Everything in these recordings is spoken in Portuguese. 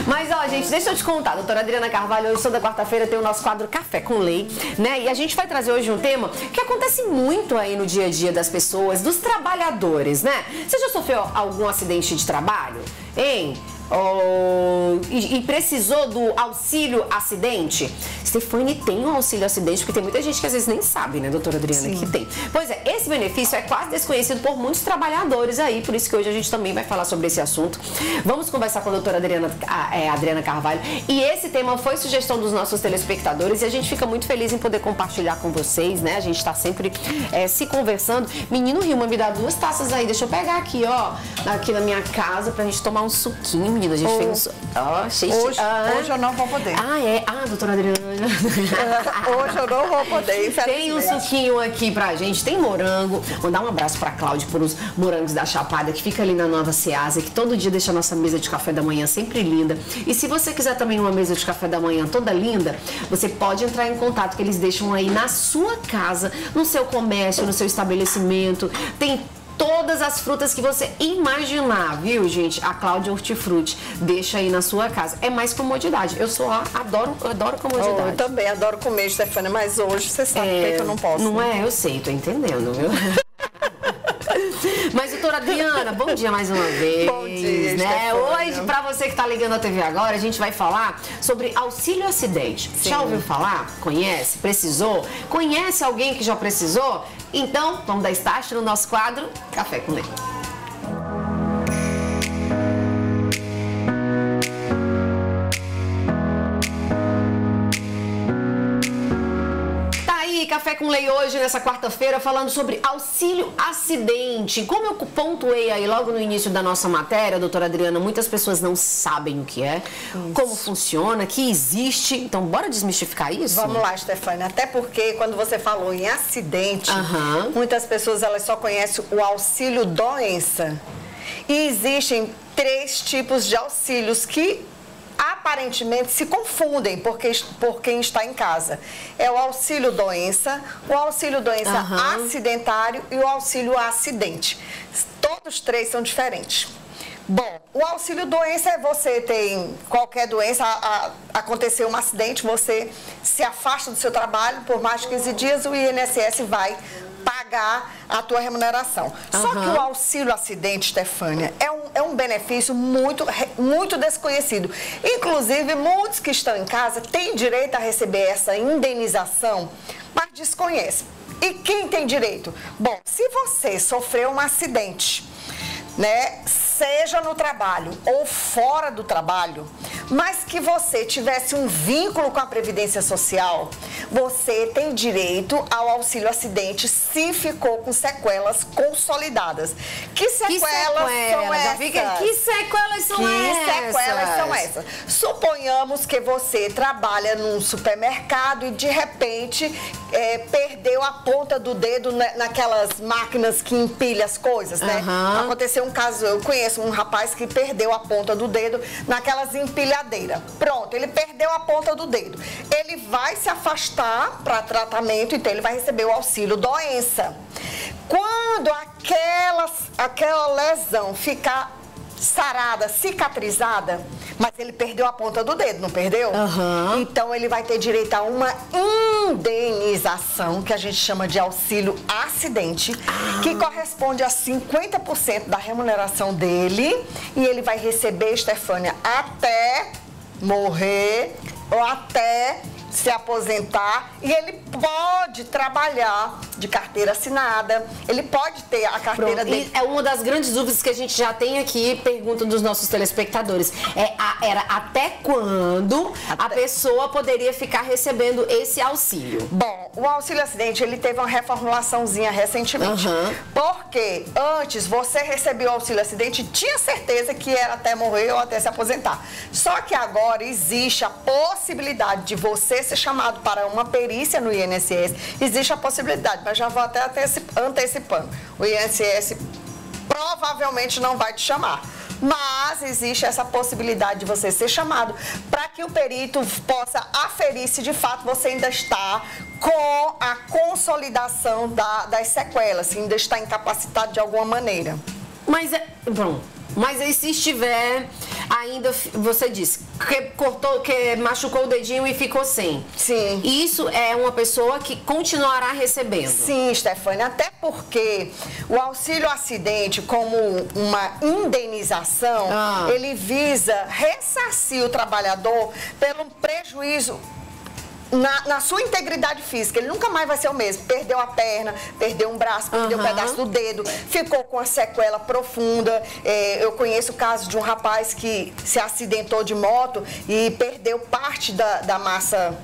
Mas, ó, gente, deixa eu te contar. A doutora Adriana Carvalho, hoje, toda quarta-feira, tem o nosso quadro Café com Lei, né? E a gente vai trazer hoje um tema que acontece muito aí no dia a dia das pessoas, dos trabalhadores, né? Você já sofreu algum acidente de trabalho, hein? E precisou do auxílio acidente? Stefane tem um auxílio acidente, porque tem muita gente que às vezes nem sabe, né, doutora Adriana, que tem. Pois é, esse benefício é quase desconhecido por muitos trabalhadores aí, por isso que hoje a gente também vai falar sobre esse assunto. Vamos conversar com a doutora Adriana Carvalho. E esse tema foi sugestão dos nossos telespectadores e a gente fica muito feliz em poder compartilhar com vocês, né? A gente está sempre se conversando. Menino Rilma, me dá 2 taças aí, deixa eu pegar aqui, ó, aqui na minha casa pra gente tomar um suquinho, menina. A gente fez Hoje eu não vou poder. Doutora Adriana. Hoje eu não vou poder, infelizmente. Tem um suquinho aqui pra gente, tem morango. Mandar um abraço pra Cláudia por os morangos da Chapada, que fica ali na Nova Ceasa, que todo dia deixa a nossa mesa de café da manhã sempre linda. E se você quiser também uma mesa de café da manhã toda linda, você pode entrar em contato, que eles deixam aí na sua casa, no seu comércio, no seu estabelecimento. Tem todas as frutas que você imaginar, viu, gente? A Cláudia Hortifruti deixa aí na sua casa. É mais comodidade. Eu adoro comodidade. Eu também adoro comer, Stefane, mas hoje você sabe que eu não posso. Não é? Eu sei, tô entendendo, viu? Mas, doutora Adriana, bom dia mais uma vez. Bom dia, né? Hoje, pra você que tá ligando a TV agora, a gente vai falar sobre auxílio acidente. Sim. Já ouviu falar? Conhece? Precisou? Conhece alguém que já precisou? Então, vamos dar start no nosso quadro Café com Lei. Café com Lei hoje, nessa quarta-feira, falando sobre auxílio acidente. Como eu pontuei aí logo no início da nossa matéria, doutora Adriana, muitas pessoas não sabem o que é, como funciona, que existe. Então, bora desmistificar isso? Vamos lá, Stefane. Até porque quando você falou em acidente, muitas pessoas elas só conhecem o auxílio doença. E existem 3 tipos de auxílios que aparentemente se confundem por quem está em casa. É o auxílio doença, o auxílio doença acidentário e o auxílio acidente. Todos 3 são diferentes. Bom, o auxílio doença é você tem qualquer doença, aconteceu um acidente, você se afasta do seu trabalho por mais de 15 dias, o INSS vai pagar a tua remuneração. Só que o auxílio acidente, Stefânia, é um benefício muito desconhecido. Inclusive, muitos que estão em casa têm direito a receber essa indenização, mas desconhecem. E quem tem direito? Bom, se você sofreu um acidente, né, seja no trabalho ou fora do trabalho, mas que você tivesse um vínculo com a Previdência Social, você tem direito ao auxílio acidente se ficou com sequelas consolidadas. Que sequelas são essas? Que sequelas são essas? Suponhamos que você trabalha num supermercado e de repente perdeu a ponta do dedo naquelas máquinas que empilham as coisas, né? Aconteceu um caso, eu conheço um rapaz que perdeu a ponta do dedo naquelas empilhadeiras. Pronto, ele perdeu a ponta do dedo. Ele vai se afastar para tratamento, então ele vai receber o auxílio doença. Quando aquela lesão ficar sarada, cicatrizada, mas ele perdeu a ponta do dedo, não perdeu? Então ele vai ter direito a uma indenização, que a gente chama de auxílio acidente, que corresponde a 50% da remuneração dele, e ele vai receber, Stefânia, até morrer ou até se aposentar, e ele pode trabalhar de carteira assinada, ele pode ter a carteira dele. É uma das grandes dúvidas que a gente já tem aqui, pergunta dos nossos telespectadores. Era até quando a pessoa poderia ficar recebendo esse auxílio? Bom, o auxílio acidente, ele teve uma reformulaçãozinha recentemente. Porque antes você recebia o auxílio acidente e tinha certeza que era até morrer ou até se aposentar. Só que agora existe a possibilidade de você ser chamado para uma perícia no INSS. Existe a possibilidade, mas já vou até antecipando. O INSS provavelmente não vai te chamar. Mas existe essa possibilidade de você ser chamado para que o perito possa aferir se de fato você ainda está com a consolidação das sequelas, se ainda está incapacitado de alguma maneira. Mas aí se estiver ainda você disse que machucou o dedinho e ficou sem. Sim. Isso é uma pessoa que continuará recebendo. Sim, Stefânia, até porque o auxílio acidente, como uma indenização, ele visa ressarcir o trabalhador pelo prejuízo na sua integridade física. Ele nunca mais vai ser o mesmo. Perdeu a perna, perdeu um braço, perdeu um pedaço do dedo, ficou com uma sequela profunda. Eu conheço o caso de um rapaz que se acidentou de moto e perdeu parte da massa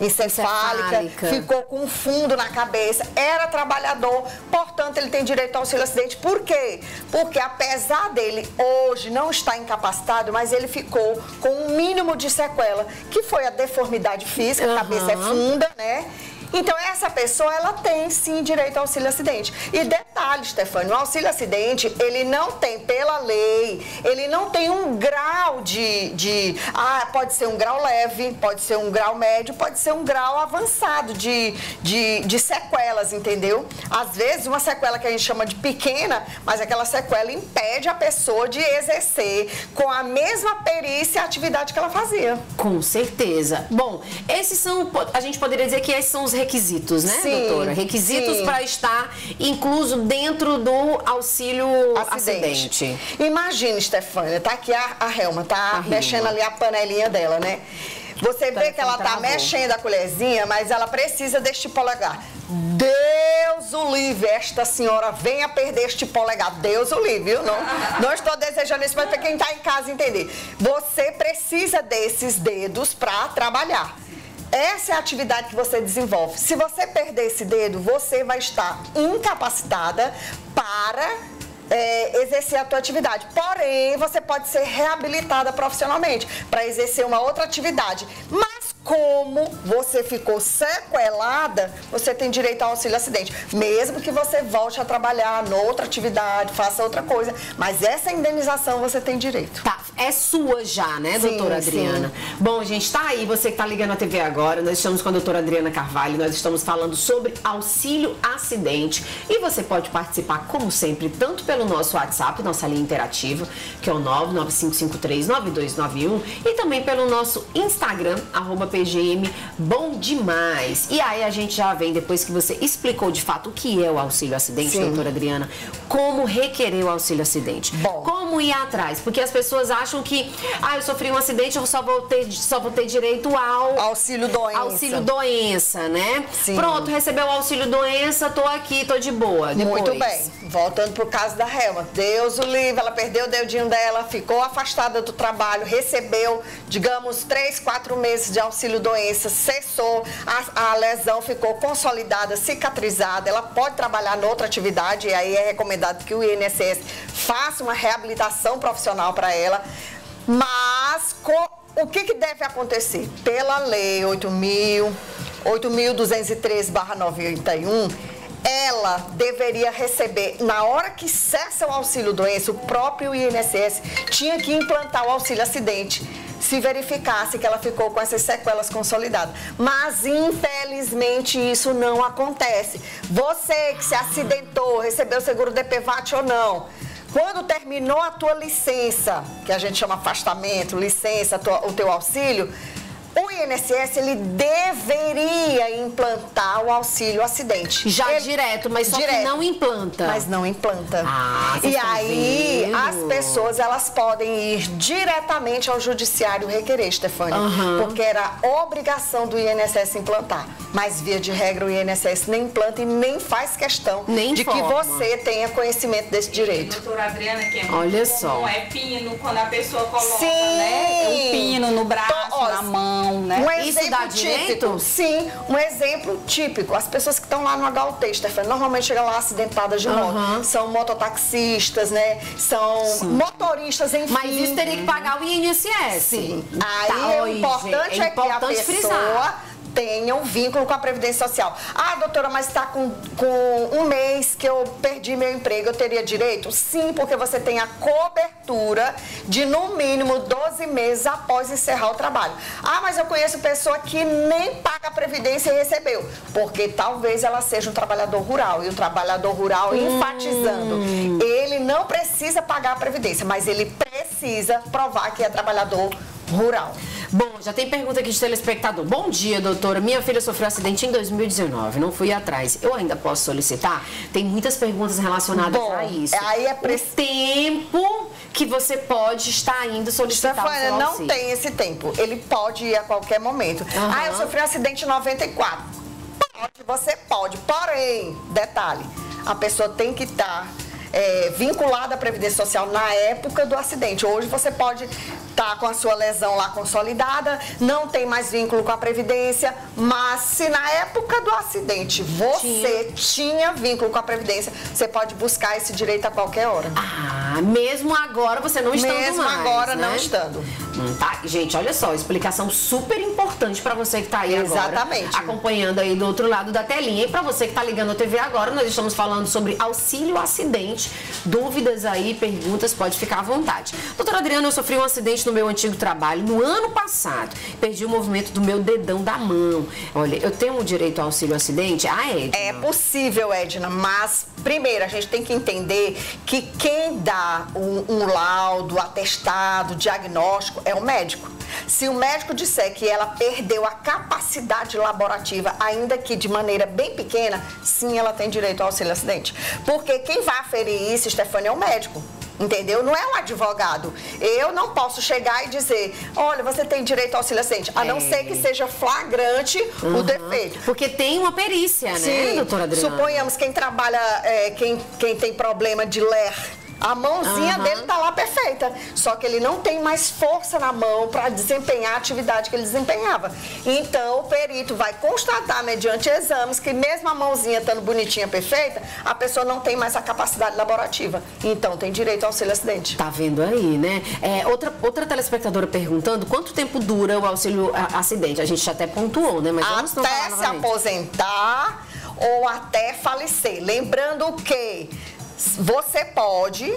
encefálica, ficou com um fundo na cabeça, era trabalhador, portanto ele tem direito ao auxílio acidente. Por quê? Porque apesar dele hoje não estar incapacitado, mas ele ficou com um mínimo de sequela, que foi a deformidade física, a cabeça é funda, né? Então, essa pessoa, ela tem, sim, direito ao auxílio acidente. E detalhe, Stefânia, o auxílio acidente, ele não tem, pela lei, ele não tem um grau pode ser um grau leve, pode ser um grau médio, pode ser um grau avançado de sequelas, entendeu? Às vezes, uma sequela que a gente chama de pequena, mas aquela sequela impede a pessoa de exercer com a mesma perícia a atividade que ela fazia. Com certeza. Bom, esses são, a gente poderia dizer que esses são os requisitos, né, doutora? Requisitos para estar incluso dentro do auxílio acidente. Imagina, Stefânia, tá aqui a Helma, tá mexendo ali a panelinha dela, né? Você vê que ela tá mexendo a colherzinha, mas ela precisa deste polegar. Deus o livre, esta senhora venha perder este polegar. Deus o livre, viu? Não estou desejando isso, mas para quem tá em casa entender. Você precisa desses dedos para trabalhar. Essa é a atividade que você desenvolve. Se você perder esse dedo, você vai estar incapacitada para exercer a tua atividade. Porém, você pode ser reabilitada profissionalmente para exercer uma outra atividade. Mas como você ficou sequelada, você tem direito ao auxílio acidente. Mesmo que você volte a trabalhar noutra atividade, faça outra coisa. Mas essa indenização você tem direito. Tá, é sua já, né, doutora Adriana? Sim. Bom, gente, tá aí, você que tá ligando a TV agora, nós estamos com a doutora Adriana Carvalho, nós estamos falando sobre auxílio acidente. E você pode participar, como sempre, tanto pelo nosso WhatsApp, nossa linha interativa, que é o 995539291, e também pelo nosso Instagram, @PGM Bom Demais. E aí a gente já vem, depois que você explicou de fato o que é o auxílio acidente, doutora Adriana, como requerer o auxílio acidente. Bom, como ir atrás? Porque as pessoas acham que, eu sofri um acidente, eu só vou ter direito ao auxílio doença. Auxílio doença, né? Sim. Pronto, recebeu o auxílio doença, tô aqui, tô de boa. Depois. Muito bem. Voltando pro caso da Helma. Deus o livre, ela perdeu o dedinho dela, ficou afastada do trabalho, recebeu, digamos, 3, 4 meses de auxílio doença, cessou, a lesão ficou consolidada, cicatrizada, ela pode trabalhar noutra atividade, e aí é recomendado que o INSS faça uma reabilitação profissional para ela. Mas o que deve acontecer? Pela lei 8.213/91, ela deveria receber, na hora que cessa o auxílio doença, o próprio INSS tinha que implantar o auxílio acidente, se verificasse que ela ficou com essas sequelas consolidadas. Mas, infelizmente, isso não acontece. Você que se acidentou, recebeu seguro DPVAT ou não, quando terminou a tua licença, que a gente chama afastamento, licença, o teu auxílio, o INSS, ele deveria implantar o auxílio acidente. Direto, mas só que não implanta. Mas não implanta. E aí, as pessoas, elas podem ir diretamente ao judiciário requerer, Stefânia, porque era obrigação do INSS implantar. Mas, via de regra, o INSS nem implanta e nem faz questão de que você tenha conhecimento desse direito. Doutora Adriana, que é muito Olha comum, só. É pino, quando a pessoa coloca, Sim. né? Um pino no braço, na mão. Né? Um Isso exemplo dá direito? típico. Sim, um exemplo típico. As pessoas que estão lá no HUT, Stefania, normalmente chegam lá acidentadas de moto. São mototaxistas, né? São motoristas, enfim. Mas isso teria que pagar o INSS. Sim. Aí o importante é que a pessoa tenham vínculo com a Previdência Social. Ah, doutora, mas está com um mês que eu perdi meu emprego, eu teria direito? Sim, porque você tem a cobertura de no mínimo 12 meses após encerrar o trabalho. Ah, mas eu conheço pessoa que nem paga a Previdência e recebeu, porque talvez ela seja um trabalhador rural, e o trabalhador rural, enfatizando, ele não precisa pagar a Previdência, mas ele precisa provar que é trabalhador rural. Bom, já tem pergunta aqui de telespectador. Bom dia, doutora. Minha filha sofreu acidente em 2019, não fui atrás. Eu ainda posso solicitar? Tem muitas perguntas relacionadas a isso. Aí é o tempo que você pode estar indo solicitar o seu não auxílio. tem esse tempo. Ele pode ir a qualquer momento. Ah, eu sofri um acidente em 94. Você pode. Porém, detalhe, a pessoa tem que estar vinculada à Previdência Social na época do acidente. Hoje você pode estar com a sua lesão lá consolidada, não tem mais vínculo com a Previdência, mas se na época do acidente você tinha vínculo com a Previdência, você pode buscar esse direito a qualquer hora. Ah, mesmo agora você não estando mais. Mesmo agora, né? não estando. Tá, gente, olha só, explicação super importante para você que está aí Exatamente. agora, acompanhando aí do outro lado da telinha. E para você que está ligando a TV agora, nós estamos falando sobre auxílio acidente. Dúvidas aí, perguntas, pode ficar à vontade. Doutora Adriana, eu sofri um acidente no meu antigo trabalho no ano passado. Perdi o movimento do meu dedão da mão. Olha, eu tenho o direito ao auxílio acidente? Ah, Edna? É possível, Edna, mas primeiro a gente tem que entender que quem dá um laudo, atestado, diagnóstico é o médico. Se o médico disser que ela perdeu a capacidade laborativa, ainda que de maneira bem pequena, sim, ela tem direito ao auxílio acidente. Porque quem vai aferir isso, Stefânia, é o médico. Entendeu? Não é um advogado. Eu não posso chegar e dizer, olha, você tem direito ao auxílio acidente, a não ser que seja flagrante o defeito. Porque tem uma perícia, né, doutora Adriana? Suponhamos quem trabalha, quem tem problema de ler, a mãozinha dele tá lá perfeita, só que ele não tem mais força na mão para desempenhar a atividade que ele desempenhava. Então, o perito vai constatar, mediante exames, que mesmo a mãozinha estando bonitinha, perfeita, a pessoa não tem mais a capacidade laborativa. Então, tem direito ao auxílio acidente. Tá vendo aí, né? Outra telespectadora perguntando quanto tempo dura o auxílio acidente. A gente até pontuou, né? Mas vamos até se aposentar ou até falecer. Lembrando que você pode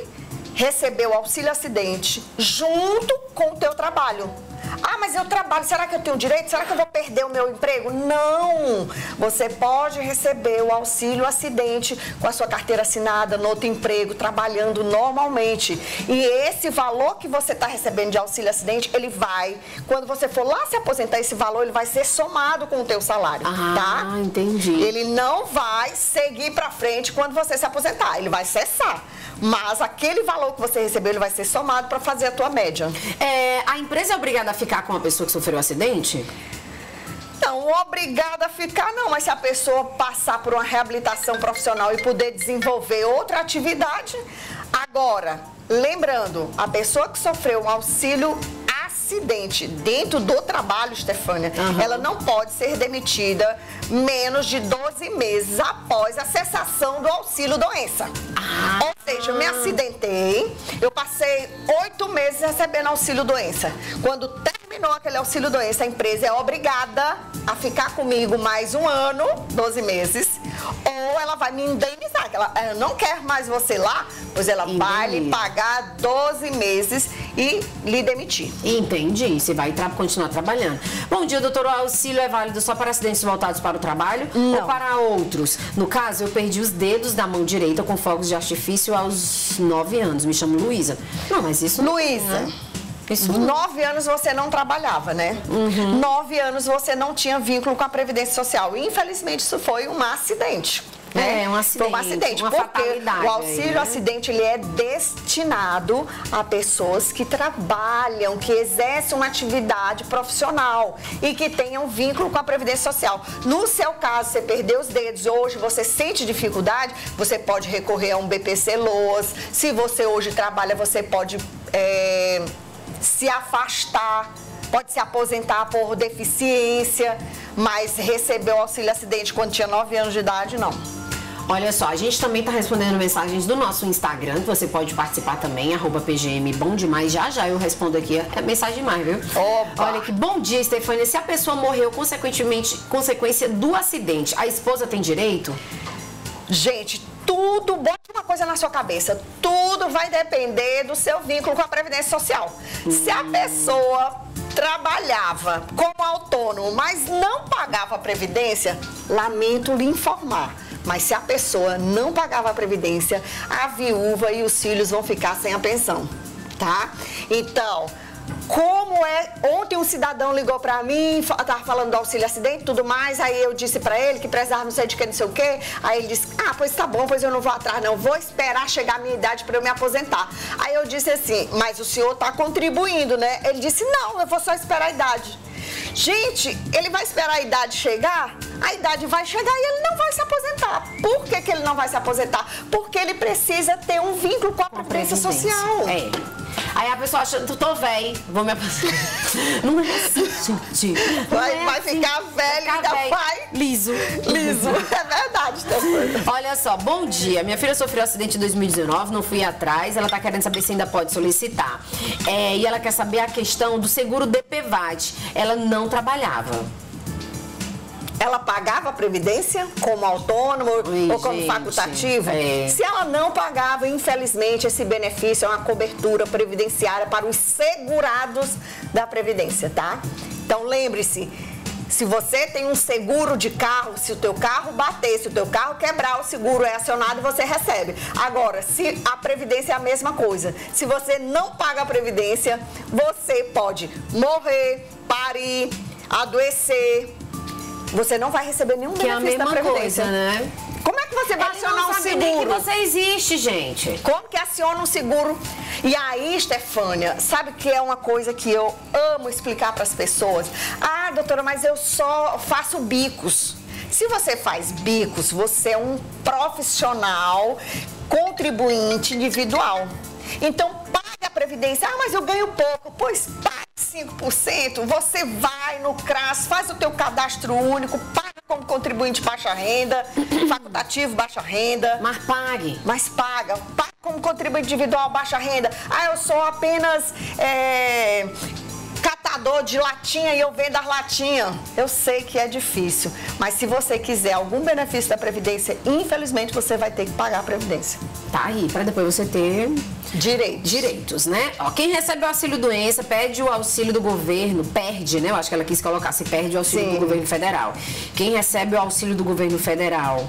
receber o auxílio acidente junto com o teu trabalho. Ah, mas eu trabalho, será que eu tenho direito? Será que eu vou perder o meu emprego? Não! Você pode receber o auxílio acidente com a sua carteira assinada, no outro emprego, trabalhando normalmente. E esse valor que você está recebendo de auxílio acidente, ele vai, quando você for lá se aposentar, esse valor ele vai ser somado com o teu salário, tá? Ah, entendi. Ele não vai seguir para frente quando você se aposentar, ele vai cessar. Mas aquele valor que você recebeu, ele vai ser somado para fazer a tua média. A empresa é obrigada a ficar com a pessoa que sofreu o acidente? Não, obrigada a ficar não, mas se a pessoa passar por uma reabilitação profissional e poder desenvolver outra atividade. Agora, lembrando, a pessoa que sofreu um auxílio acidente dentro do trabalho, Stefânia, ela não pode ser demitida menos de 12 meses após a cessação do auxílio doença. Ou seja, eu me acidentei, eu passei 8 meses recebendo auxílio doença. Quando terminou aquele auxílio doença, a empresa é obrigada a ficar comigo mais um ano, 12 meses, ou ela vai me indenizar, que ela não quer mais você lá, pois ela vai lhe pagar 12 meses e lhe demitir. Entendi, você vai continuar trabalhando. Bom dia, doutor, o auxílio é válido só para acidentes voltados para o trabalho ou para outros? No caso, eu perdi os dedos da mão direita com fogos de artifício aos 9 anos, me chamo Luísa. Não, mas isso... Luísa, 9 anos você não trabalhava, né? 9 anos você não tinha vínculo com a Previdência Social. Infelizmente, isso foi um acidente. Né? Um acidente. Foi um acidente, uma porque fatalidade o auxílio acidente ele é destinado a pessoas que trabalham, que exercem uma atividade profissional e que tenham vínculo com a Previdência Social. No seu caso, você perdeu os dedos, hoje você sente dificuldade, você pode recorrer a um BPC-LOAS. Se você hoje trabalha, você pode se afastar, pode se aposentar por deficiência, mas recebeu auxílio acidente quando tinha 9 anos de idade, não. Olha só, a gente também tá respondendo mensagens do nosso Instagram, que você pode participar também, @PGM Bom Demais. Já eu respondo aqui, é mensagem demais, viu? Opa. Olha que bom dia, Stefânia. Se a pessoa morreu consequência do acidente, a esposa tem direito? Gente, tudo, bote uma coisa na sua cabeça, tudo vai depender do seu vínculo com a Previdência Social. Se a pessoa trabalhava como autônomo, mas não pagava a Previdência, lamento lhe informar. Mas se a pessoa não pagava a Previdência, a viúva e os filhos vão ficar sem a pensão, tá? Então, como é... Ontem um cidadão ligou pra mim, tava falando do auxílio acidente e tudo mais, aí eu disse pra ele que precisava não sei de que, não sei o quê. Aí ele disse, pois tá bom, pois eu não vou atrás não, vou esperar chegar a minha idade pra eu me aposentar. Aí eu disse assim, mas o senhor tá contribuindo, né? Ele disse, não, eu vou só esperar a idade. Gente, ele vai esperar a idade chegar? A idade vai chegar e ele não vai se aposentar. Por que ele não vai se aposentar? Porque ele precisa ter um vínculo com a Previdência Social. Aí a pessoa acha, tô velho, vou me aposentar. Não é assim, gente. Vai ficar velho e ainda vai... Liso. É verdade, Stefânia. Olha só, bom dia. Minha filha sofreu um acidente em 2019, não fui atrás. Ela tá querendo saber se ainda pode solicitar. E ela quer saber a questão do seguro DPVAT. Ela não trabalhava. Ela pagava a Previdência como autônomo ou como facultativo? Se ela não pagava, infelizmente, esse benefício é uma cobertura previdenciária para os segurados da Previdência, tá? Então, lembre-se, se você tem um seguro de carro, se o teu carro bater, se o teu carro quebrar, o seguro é acionado e você recebe. Agora, se a Previdência é a mesma coisa, se você não paga a Previdência, você pode morrer, parir, adoecer, você não vai receber nenhum benefício da Previdência. Coisa, né? Como é que você vai acionar um seguro? Nem que você existe, gente. Como que aciona um seguro? E aí, Stefânia, sabe que é uma coisa que eu amo explicar para as pessoas? Doutora, mas eu só faço bicos. Se você faz bicos, você é um profissional contribuinte individual. Então, pague a Previdência. Mas eu ganho pouco. Pois pague 5%. Você vai no CRAS, faz o teu cadastro único, paga como contribuinte baixa renda, facultativo baixa renda. Mas pague. Mas paga como contribuinte individual baixa renda. Eu sou apenas... catador de latinha e eu vendo as latinhas. Eu sei que é difícil, mas se você quiser algum benefício da Previdência, infelizmente você vai ter que pagar a Previdência. Tá aí, para depois você ter direitos, né? Quem recebe o auxílio doença perde o auxílio do governo, perde, né? Eu acho que ela quis colocar, se perde o auxílio do governo federal. Quem recebe o auxílio do governo federal?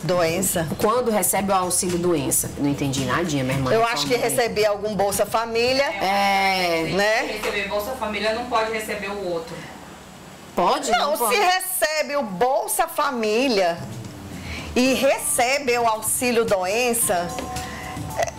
Doença. Quando recebe o auxílio doença? Não entendi nadinha, minha irmã. Eu acho que receber algum Bolsa Família. Né? Se receber Bolsa Família, não pode receber o outro. Pode? Não, se recebe o Bolsa Família e recebe o auxílio doença,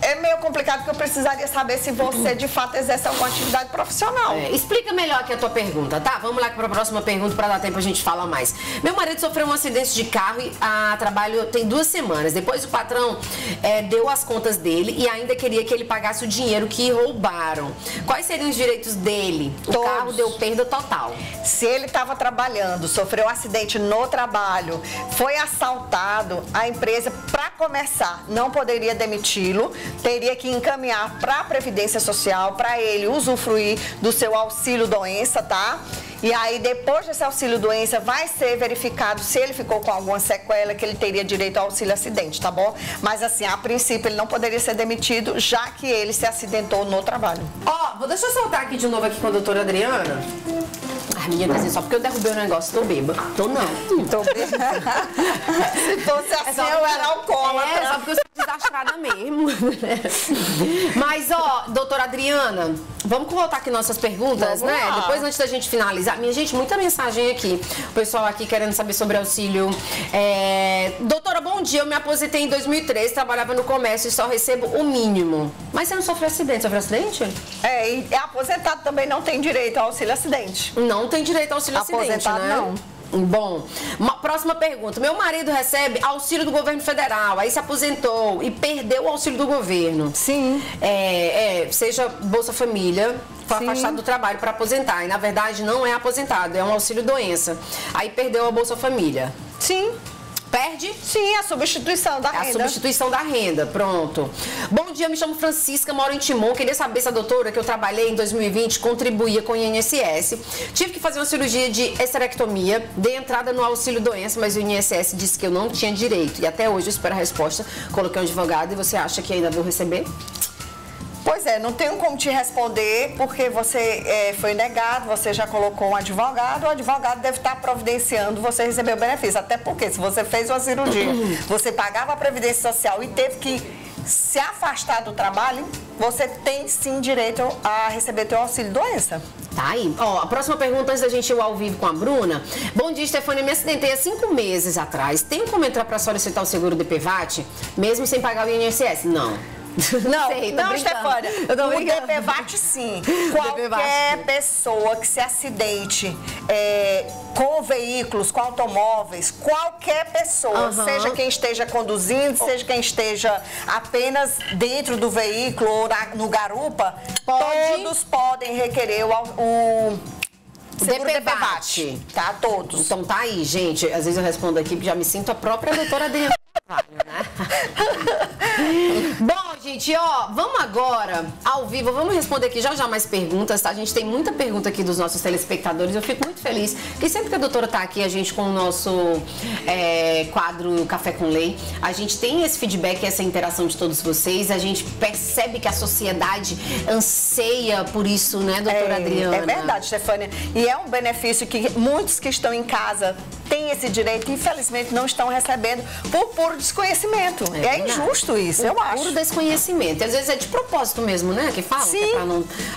é meio complicado, porque eu precisaria saber se você de fato exerce alguma atividade profissional. Explica melhor aqui a tua pergunta, tá? Vamos lá para a próxima pergunta para dar tempo a gente falar mais. Meu marido sofreu um acidente de carro e trabalho tem 2 semanas. Depois o patrão deu as contas dele e ainda queria que ele pagasse o dinheiro que roubaram. Quais seriam os direitos dele? O carro deu perda total. Se ele estava trabalhando, sofreu um acidente no trabalho, foi assaltado, a empresa, para começar, não poderia demiti-lo, teria que encaminhar para a Previdência Social, para ele usufruir do seu auxílio doença, tá? E aí, depois desse auxílio doença, vai ser verificado se ele ficou com alguma sequela, que ele teria direito ao auxílio acidente, tá bom? Mas assim, a princípio, ele não poderia ser demitido, já que ele se acidentou no trabalho. Deixa eu soltar aqui de novo aqui com a doutora Adriana. As meninas assim, só porque eu derrubei o negócio, tô bêbada. Tô não. Tô bêbada. Se fosse assim, eu era alcoólatra. Só porque eu sou desastrada mesmo. Mas, doutora Adriana, vamos voltar aqui nossas perguntas, né? Depois, antes da gente finalizar. Minha gente, muita mensagem aqui. O pessoal aqui querendo saber sobre auxílio. Doutora, bom dia. Eu me aposentei em 2013, trabalhava no comércio e só recebo o mínimo. Mas você não sofreu acidente? Sofreu acidente? E aposentado também não tem direito ao auxílio acidente. Não tem direito ao auxílio acidente, né? Não. Bom, próxima pergunta. Meu marido recebe auxílio do governo federal, aí se aposentou e perdeu o auxílio do governo. Sim. Seja Bolsa Família, foi afastado do trabalho para aposentar. E na verdade não é aposentado, é um auxílio doença. Aí perdeu a Bolsa Família. Sim. Perde? Sim, a substituição da renda. A substituição da renda, pronto. Bom dia, me chamo Francisca, moro em Timon. Queria saber se a doutora, que eu trabalhei em 2020, contribuía com o INSS. Tive que fazer uma cirurgia de esterectomia, dei entrada no auxílio doença, mas o INSS disse que eu não tinha direito. E até hoje eu espero a resposta. Coloquei um advogado e você acha que ainda vou receber? Pois é, não tenho como te responder, porque você foi negado, você já colocou um advogado, o advogado deve estar providenciando você receber o benefício. Até porque, se você fez uma cirurgia, você pagava a Previdência Social e teve que se afastar do trabalho, você tem sim direito a receber teu auxílio-doença. Tá aí. Ó, a próxima pergunta, antes da gente ir ao vivo com a Bruna. Bom dia, Stefânia. Me acidentei há 5 meses atrás. Tenho como entrar para solicitar o seguro DPVAT, mesmo sem pagar o INSS? Não. Não, sei, não, Stefânia, o DPVAT sim. Qualquer pessoa que se acidente com veículos, com automóveis, qualquer pessoa, seja quem esteja conduzindo, seja quem esteja apenas dentro do veículo ou no garupa, todos podem requerer o seguro DPVAT, tá? Todos. Então tá aí, gente. Às vezes eu respondo aqui porque já me sinto a própria doutora Adriana. Né? Bom, gente, ó, vamos agora ao vivo, vamos responder aqui já mais perguntas, tá? A gente tem muita pergunta aqui dos nossos telespectadores, eu fico muito feliz que sempre que a doutora tá aqui, a gente com o nosso quadro Café com Lei, a gente tem esse feedback, essa interação de todos vocês, a gente percebe que a sociedade anseia por isso, né, doutora Adriana? É verdade, Stefânia, e é um benefício que muitos que estão em casa têm esse direito e infelizmente não estão recebendo por puro desconhecimento. É injusto isso, eu acho. Puro desconhecimento. Às vezes é de propósito mesmo, né? Que fala, sim, que é pra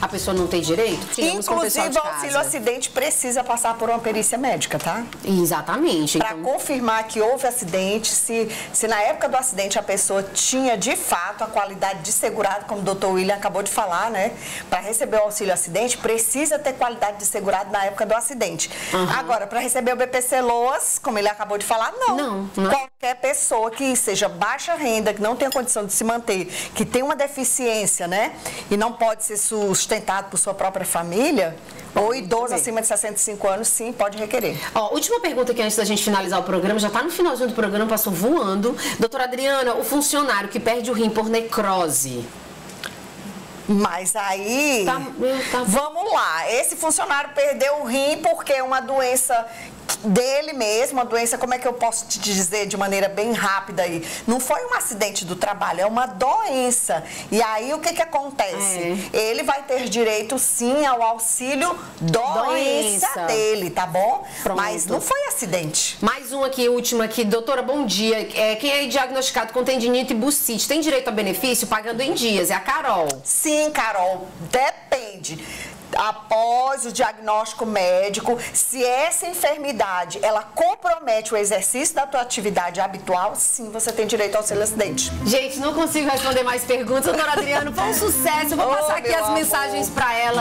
a pessoa não ter direito. Inclusive, o auxílio-acidente precisa passar por uma perícia médica, tá? Exatamente. Para confirmar que houve acidente, se na época do acidente a pessoa tinha de fato a qualidade de segurado, como o doutor William acabou de falar, né? Para receber o auxílio-acidente, precisa ter qualidade de segurado na época do acidente. Agora, para receber o BPC Loas, como ele acabou de falar, não. Qualquer pessoa que seja baixa renda, que não tenha condição de se manter, que tem uma deficiência, né? E não pode ser sustentado por sua própria família, ou idoso acima de 65 anos, sim, pode requerer. Ó, última pergunta aqui antes da gente finalizar o programa, já tá no finalzinho do programa, passou voando. Doutora Adriana, o funcionário que perde o rim por necrose... Mas aí, vamos lá, esse funcionário perdeu o rim porque é uma doença dele mesmo, uma doença, como é que eu posso te dizer de maneira bem rápida aí? Não foi um acidente do trabalho, é uma doença. E aí o que que acontece? Ele vai ter direito sim ao auxílio doença dele, tá bom? Pronto. Mas não foi acidente. Mais um aqui, último aqui. Doutora, bom dia. Quem é diagnosticado com tendinite e bursite tem direito a benefício pagando em dias? É a Carol. Sim, Carol, depende. Após o diagnóstico médico, se essa enfermidade ela compromete o exercício da tua atividade habitual, sim, você tem direito ao auxílio-acidente. Gente, não consigo responder mais perguntas. Doutora Adriana, foi um sucesso. Eu vou passar aqui as mensagens para ela.